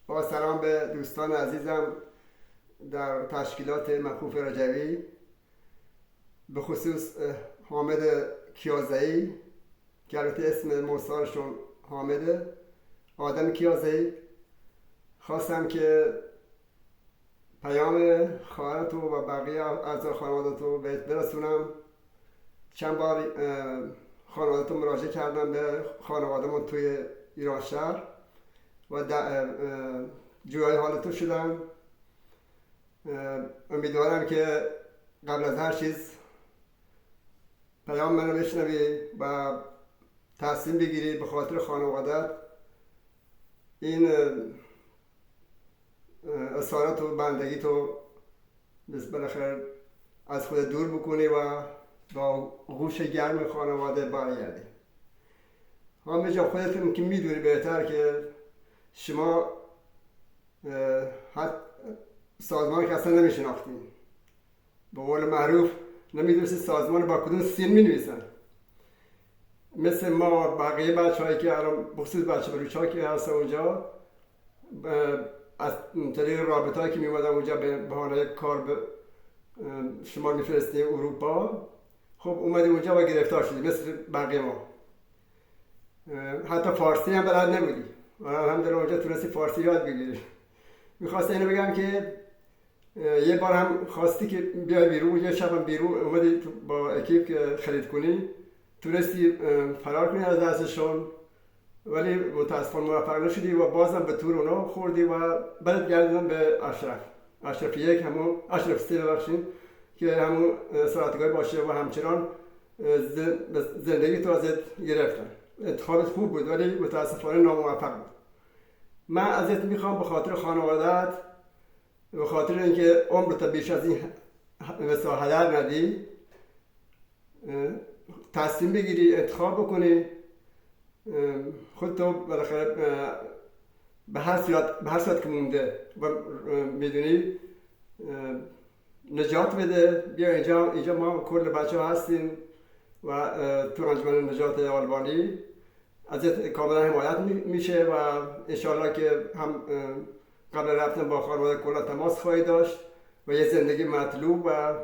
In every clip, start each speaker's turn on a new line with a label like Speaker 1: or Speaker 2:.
Speaker 1: با سلام به دوستان عزیزم در تشکیلات مکوف رجوی، به خصوص حامد کیازه‌ای که البته اسم مستعارشون حامده. آدم کیازه‌ای، خواستم که پیام خواهرتو و بقیه اعضای خانوادتو بهت برسونم. چند بار خانوادتو مراجعه کردم به خانوادمون توی ایران شهر و جویای حالتو شدم. امیدوارم که قبل از هر چیز پیام منو بشنوی و تصمیم بگیری به خاطر خانوادت این اصالت و بندگی تو بالاخره از خود دور بکنی و با گوش گرم خانواده برگردی. همه جا خودتون که میدونی بهتر که شما سازمان که اصلا نمیشناختین، به قول معروف نمیدونستی سازمان با کدوم سین مینویسن. مثل ما بقیه بچه هایی که الان بخصوص بچه بلوچ ها که هستن اونجا، از طریق رابطه هایی که میومدن اونجا به بهانه کار به شما میفرستیم اروپا، خب اومدی اونجا و گرفتار شدی مثل بقیه ما. حتی فارسی هم بلد نبودی و الحمدلله اونجا تونستی فارسی یاد بگیری. میخواستم اینو بگم که یه بار هم خواستی که بیای بیرون، یه شب هم بیرون اومدی با اکیپ که خرید کنی، تونستی فرار کنی از دستشون، ولی متاسفانه موفق نشدی و بازم به تور اونا خوردی و بعد گردیدن به اشرف یک، همون اشرف سه بخشین که همون ساعتگاه باشه و همچنان زندگی تو ازت گرفتن. انتخابت خوب بود ولی متاسفانه ناموفق بود. من ازت میخوام به خاطر خانوادت، به خاطر اینکه عمرت بیش از این مثلا هدر ندی، تصمیم بگیری، انتخاب بکنی خودتو بالاخره به هر صورت که مونده و میدونی نجات بده. بیا اینجا ما کل بچه ها هستیم و تو انجمن نجات آلبانی ازت کاملا حمایت میشه و انشالله که هم قبل رفتن با خانواده کلا تماس خواهی داشت و یه زندگی مطلوب و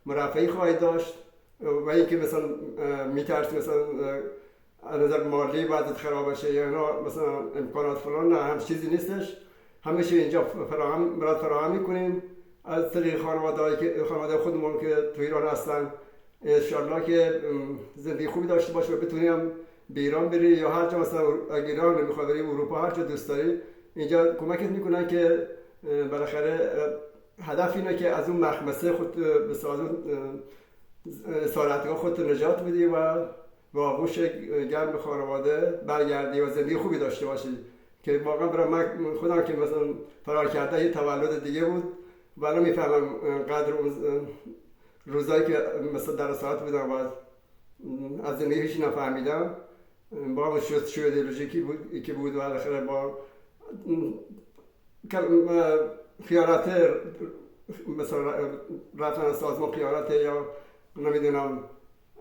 Speaker 1: مرفهی خواهی داشت و اینکه مثلا میترسی مثلا از نظر مالی وضعیت خراب بشه یا اینا مثلا امکانات فلان، نه، هم چیزی نیستش. همیشه اینجا فراهم میکنیم از طریق خانواده خودمون که تو ایران هستن. انشالله که زندگی خوبی داشته باشه و بتونیم به ایران بری یا هر جا، مثلا اگه ایران نمیخواد بری اروپا، هر جا دوست داری اینجا کمکت میکنن که بالاخره هدف اینه که از اون مخمسه خود به اون اسارتگاه خودت نجات بدی و با آغوش گرم خانواده برگردی و زندگی خوبی داشته باشی. که واقعا برای من خودم که مثلا فرار کرده یه تولد دیگه بود و الان میفهمم قدر اون روزایی که مثلا در ساعت بودم و از زندگی هیچی نفهمیدم، با همون شستشوی ایدئولوژیکی بود که بود و بالاخره با خیانت مثلا رفتن از سازمان خیانت یا نمیدونم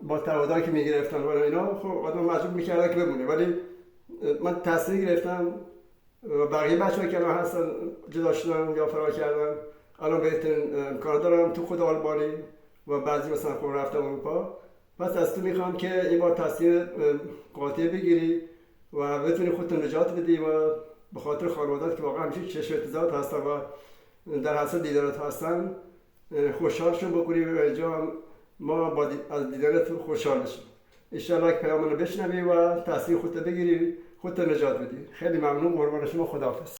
Speaker 1: با تعهدایی که میگرفتن و اینا، خب آدم مجبور میکردن که بمونه. ولی من تصمیم گرفتم و بقیه بچه‌ها که الان هستن جدا شدن یا فرار کردن، الان بهترین امکانات دارم تو خود آلبانی و بعضی مثلا خود رفتم اروپا. پس از تو میخوام که این بار تصمیم قاطع بگیری و بتونی خودت نجات بدی و به خاطر خانواده‌ات که واقعا همیشه چشم انتظارت هستن و در حسرت دیدارت هستن خوشحالشون بکنی و اینجا ما از دیدارت خوشحال بشیم. انشالله که پیام رو بشنوی و تصمیم خودت بگیری، خودت نجات بدی. خیلی ممنون، قربان شما، خداحافظ.